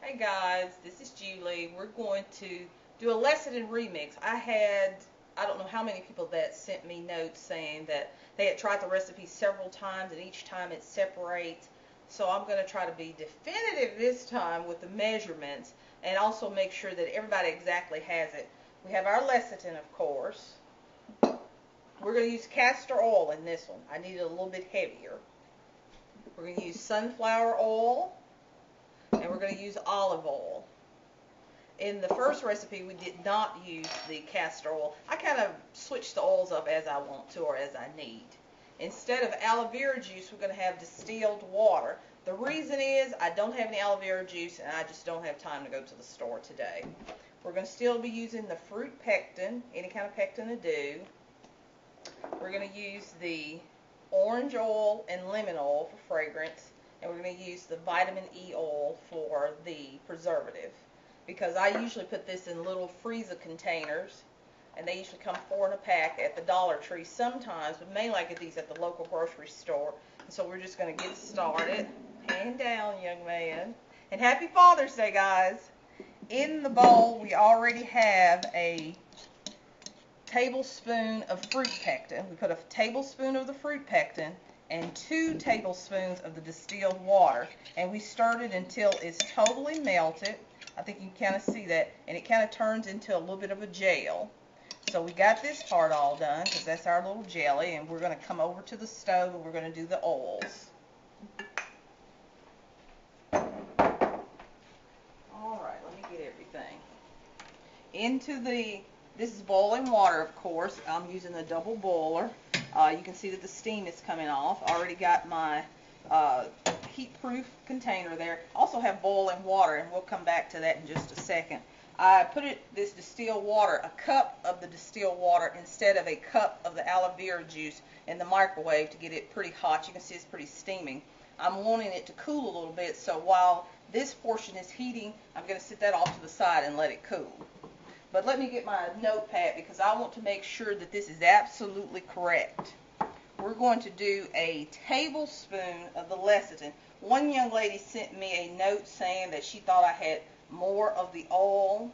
Hey guys, this is Julie. We're going to do a lecithin remix. I don't know how many people that sent me notes saying that they had tried the recipe several times and each time it separates. So I'm going to try to be definitive this time with the measurements and also make sure that everybody exactly has it. We have our lecithin, of course. We're going to use castor oil in this one. I need it a little bit heavier. We're going to use sunflower oil. And we're going to use olive oil. In the first recipe, we did not use the castor oil. I kind of switch the oils up as I want to or as I need. Instead of aloe vera juice, we're going to have distilled water. The reason is I don't have any aloe vera juice and I just don't have time to go to the store today. We're going to still be using the fruit pectin, any kind of pectin to do. We're going to use the orange oil and lemon oil for fragrance. And we're going to use the vitamin E oil for the preservative. Because I usually put this in little freezer containers. And they usually come 4 in a pack at the Dollar Tree sometimes. But mainly I get these at the local grocery store. And so we're just going to get started. Hand down, young man. And happy Father's Day, guys. In the bowl we already have a tablespoon of fruit pectin. We put a tablespoon of the fruit pectin and 2 tablespoons of the distilled water, and we stirred it until it's totally melted. I think you can kind of see that, and it kind of turns into a little bit of a gel. So we got this part all done because that's our little jelly, and we're going to come over to the stove and we're going to do the oils. Alright, let me get everything into this is boiling water, of course. I'm using a double boiler. You can see that the steam is coming off. I already got my heat-proof container there. Also have boiling water, and we'll come back to that in just a second. I put this distilled water, a cup of the distilled water instead of a cup of the aloe vera juice in the microwave to get it pretty hot. You can see it's pretty steaming. I'm wanting it to cool a little bit, so while this portion is heating, I'm going to set that off to the side and let it cool. But let me get my notepad because I want to make sure that this is absolutely correct. We're going to do a tablespoon of the lecithin. One young lady sent me a note saying that she thought I had more of the oil.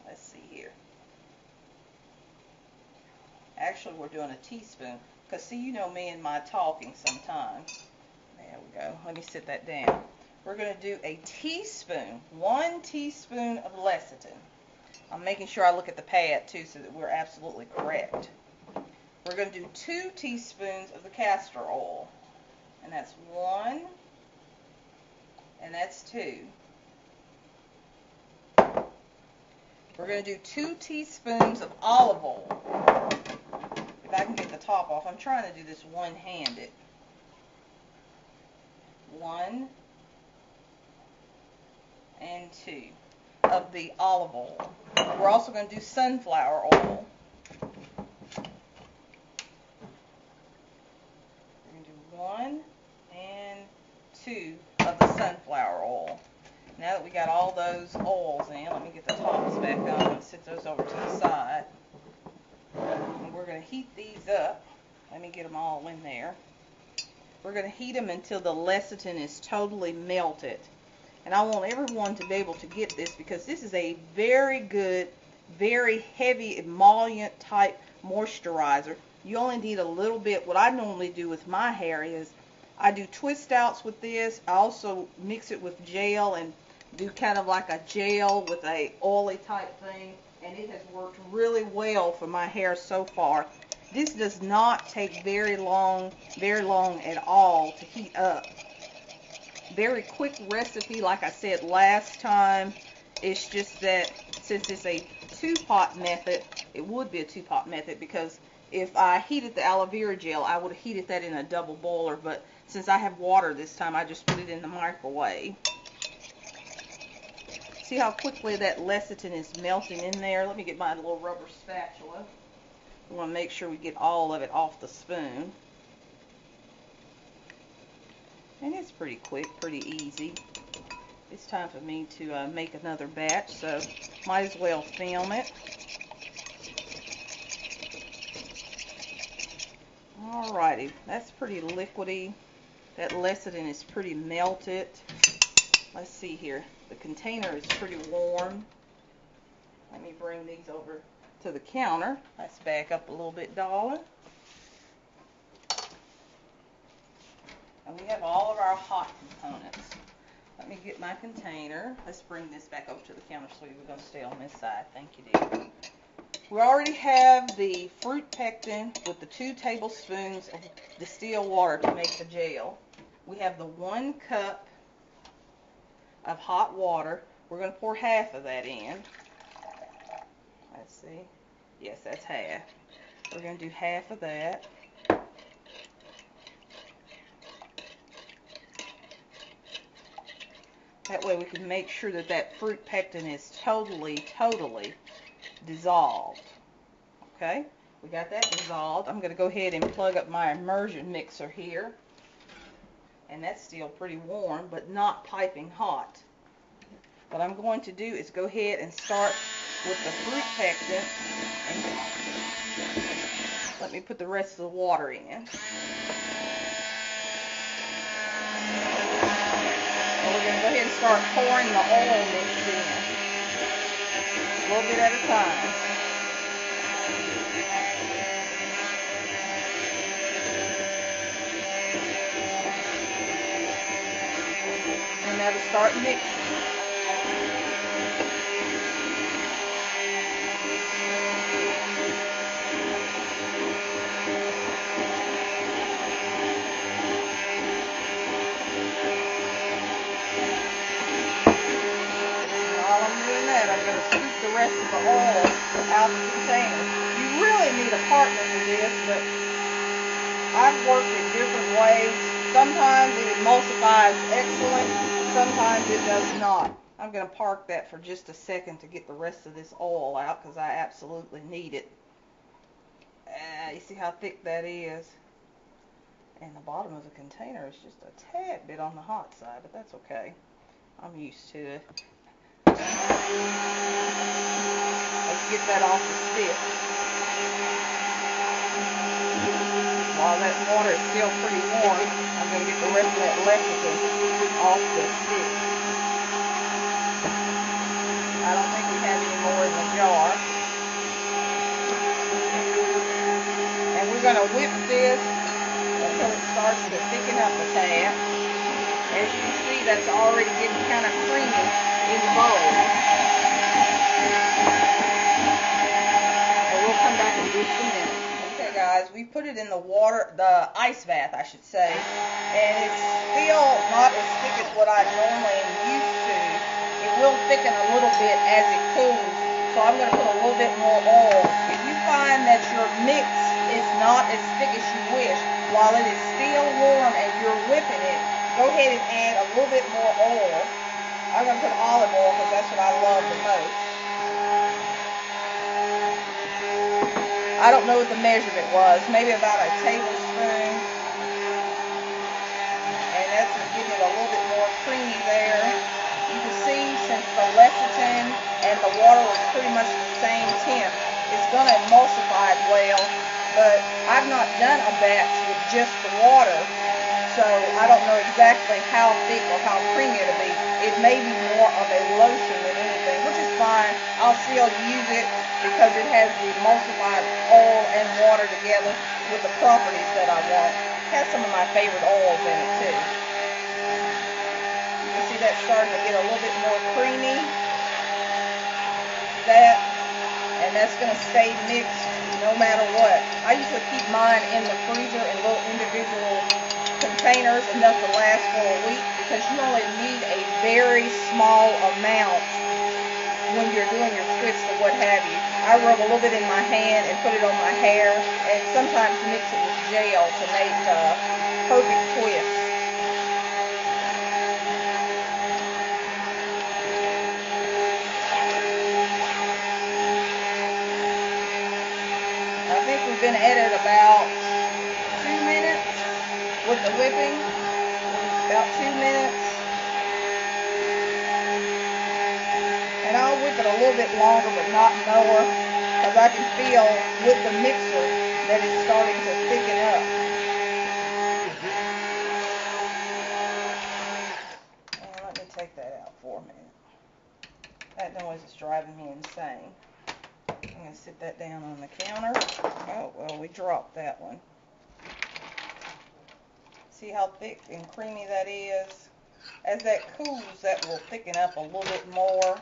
Let's see here. Actually, we're doing a teaspoon because, see, you know me and my talking sometimes. There we go. Let me sit that down. We're going to do a teaspoon, 1 teaspoon of lecithin. I'm making sure I look at the pad too so that we're absolutely correct. We're going to do 2 teaspoons of the castor oil. And that's 1 and that's 2. We're going to do 2 teaspoons of olive oil. If I can get the top off, I'm trying to do this one-handed. 1 and 2 of the olive oil. We're also going to do sunflower oil. We're going to do 1 and 2 of the sunflower oil. Now that we got all those oils in, let me get the tops back on and sit those over to the side. And we're going to heat these up. Let me get them all in there. We're going to heat them until the lecithin is totally melted. And I want everyone to be able to get this because this is a very good, very heavy emollient type moisturizer. You only need a little bit. What I normally do with my hair is I do twist outs with this. I also mix it with gel and do kind of like a gel with a oily type thing. And it has worked really well for my hair so far. This does not take very long at all to heat up. Very quick recipe, like I said last time. It's just that since it's a 2-pot method, it would be a 2-pot method because if I heated the aloe vera gel, I would have heated that in a double boiler. But since I have water this time, I just put it in the microwave. See how quickly that lecithin is melting in there? Let me get my little rubber spatula. We want to make sure we get all of it off the spoon. And it's pretty quick, pretty easy. It's time for me to make another batch, so might as well film it. Alrighty, that's pretty liquidy. That lecithin is pretty melted. Let's see here. The container is pretty warm. Let me bring these over to the counter. Let's back up a little bit, darling. And we have all of our hot components. Let me get my container. Let's bring this back over to the counter so we're going to stay on this side. Thank you, dear. We already have the fruit pectin with the 2 tablespoons of distilled water to make the gel. We have the 1 cup of hot water. We're going to pour half of that in. Let's see. Yes, that's half. We're going to do half of that. That way we can make sure that that fruit pectin is totally dissolved. Okay, we got that dissolved. I'm going to go ahead and plug up my immersion mixer here. And that's still pretty warm, but not piping hot. What I'm going to do is go ahead and start with the fruit pectin. And let me put the rest of the water in. We're going to go ahead and start pouring the oil mix in, a little bit at a time. And now to start mixing. I'm going to scoop the rest of the oil out of the container. You really need a partner for this, but I've worked it different ways. Sometimes it emulsifies excellent, sometimes it does not. I'm going to park that for just a second to get the rest of this oil out because I absolutely need it. You see how thick that is? And the bottom of the container is just a tad bit on the hot side, but that's okay. I'm used to it. Let's get that off the stick. While that water is still pretty warm, I'm going to get the rest of that lecithin off the stick. I don't think we have any more in the jar. And we're going to whip this until it starts to thicken up a tad. As you can see, that's already getting kind of creamy in the bowl. And we'll come back in just a minute. Okay guys, we put it in the water, the ice bath I should say, and it's still not as thick as what I normally am used to. It will thicken a little bit as it cools, so I'm going to put a little bit more oil. If you find that your mix is not as thick as you wish, while it is still warm and you're whipping it, go ahead and add a little bit more oil. I'm going to put olive oil because that's what I love the most. I don't know what the measurement was. Maybe about a tablespoon. And that's getting it a little bit more creamy there. You can see since the lecithin and the water was pretty much the same temp, it's going to emulsify it well. But I've not done a batch with just the water, so I don't know exactly how thick or how creamy it'll be. It may be more of a lotion than anything, which is fine. I'll still use it because it has the emulsified oil and water together with the properties that I want. It has some of my favorite oils in it too. You can see that's starting to get a little bit more creamy. And that's going to stay mixed no matter what. I usually keep mine in the freezer in little individual containers, enough to last for a week, because you only need a very small amount when you're doing your twists or what have you. I rub a little bit in my hand and put it on my hair, and sometimes mix it with gel to make perfect twists. I think we've been at it about 2 minutes with the whipping, about 2 minutes. And I'll whip it a little bit longer, but not more, because I can feel with the mixer that it's starting to thicken up. And let me take that out for a minute. That noise is driving me insane. I'm going to sit that down on the counter. Oh, well, we dropped that one. See how thick and creamy that is? As that cools, that will thicken up a little bit more.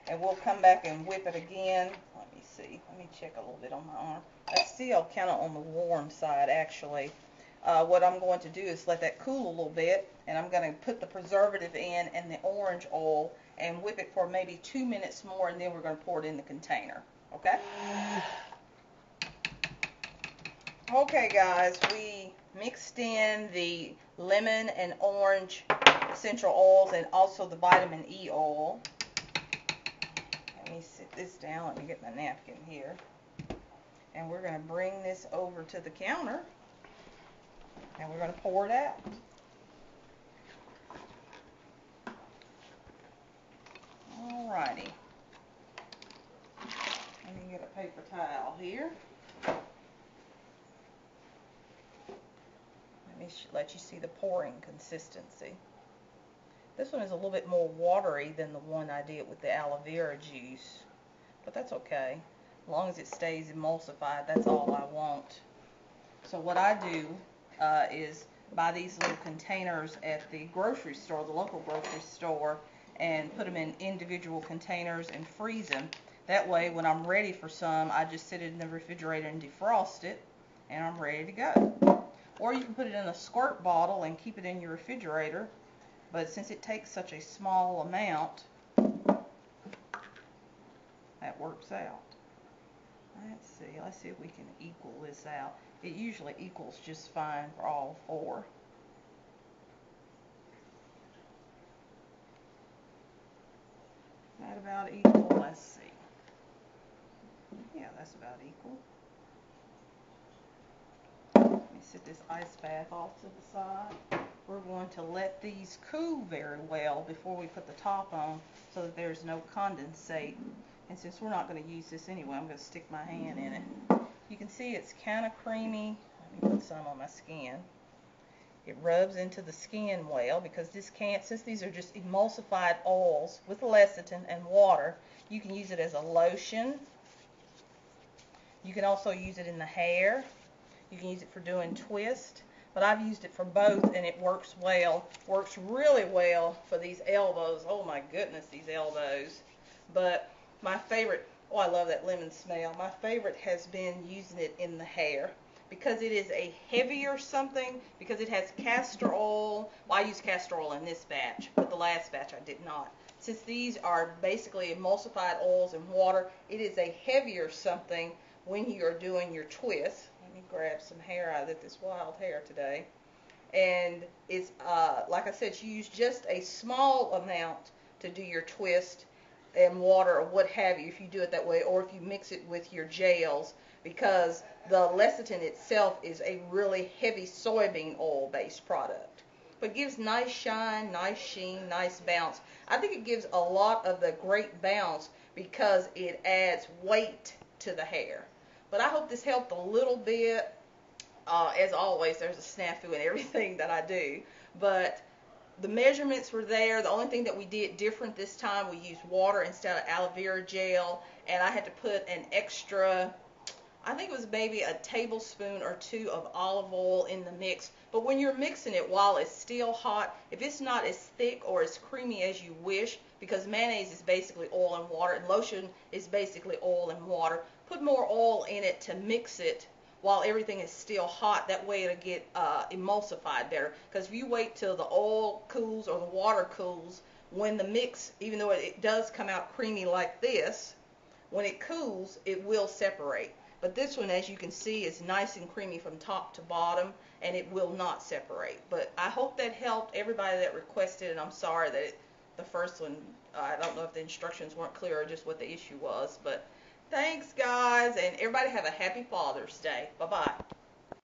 And we'll come back and whip it again. Let me see. Let me check a little bit on my arm. It's still kind of on the warm side, actually. What I'm going to do is let that cool a little bit, and I'm going to put the preservative in and the orange oil and whip it for maybe 2 minutes more, and then we're going to pour it in the container. Okay? Okay, guys, we mixed in the lemon and orange essential oils and also the vitamin E oil. Let me sit this down. Let me get my napkin here. And we're going to bring this over to the counter. And we're going to pour it out. Alrighty. Let me get a paper towel here. Let me let you see the pouring consistency. This one is a little bit more watery than the one I did with the aloe vera juice. But that's okay. As long as it stays emulsified, that's all I want. So what I do is buy these little containers at the grocery store, the local grocery store, and put them in individual containers and freeze them. That way, when I'm ready for some, I just sit it in the refrigerator and defrost it, and I'm ready to go. Or you can put it in a squirt bottle and keep it in your refrigerator, but since it takes such a small amount, that works out. Let's see if we can equal this out. It usually equals just fine for all four. That about equal? Let's see. Yeah, that's about equal. Let me set this ice bath off to the side. We're going to let these cool very well before we put the top on so that there's no condensate. And since we're not going to use this anyway, I'm going to stick my hand in it. You can see it's kind of creamy. Let me put some on my skin. It rubs into the skin well because this can't, since these are just emulsified oils with lecithin and water, you can use it as a lotion. You can also use it in the hair. You can use it for doing twist. But I've used it for both, and it works well. Works really well for these elbows. Oh my goodness, these elbows. But my favorite, oh, I love that lemon smell. My favorite has been using it in the hair because it is a heavier something, because it has castor oil. Well, I use castor oil in this batch, but the last batch I did not. Since these are basically emulsified oils and water, it is a heavier something when you are doing your twist. Let me grab some hair out of this wild hair today. And it's, like I said, you use just a small amount to do your twist and water or what have you if you do it that way, or if you mix it with your gels, because the lecithin itself is a really heavy soybean oil based product. But it gives nice shine, nice sheen, nice bounce. I think it gives a lot of the great bounce because it adds weight to the hair. But I hope this helped a little bit. As always, there's a snafu in everything that I do. But the measurements were there. The only thing that we did different this time, we used water instead of aloe vera gel. And I had to put an extra, I think it was maybe a tablespoon or two of olive oil in the mix. But when you're mixing it while it's still hot, if it's not as thick or as creamy as you wish, because mayonnaise is basically oil and water, and lotion is basically oil and water, put more oil in it to mix it while everything is still hot. That way it'll get emulsified better. Because if you wait till the oil cools or the water cools, when the mix, even though it does come out creamy like this, when it cools, it will separate. But this one, as you can see, is nice and creamy from top to bottom, and it will not separate. But I hope that helped everybody that requested, and I'm sorry that the first one, I don't know if the instructions weren't clear or just what the issue was. But thanks, guys, and everybody have a happy Father's Day. Bye-bye.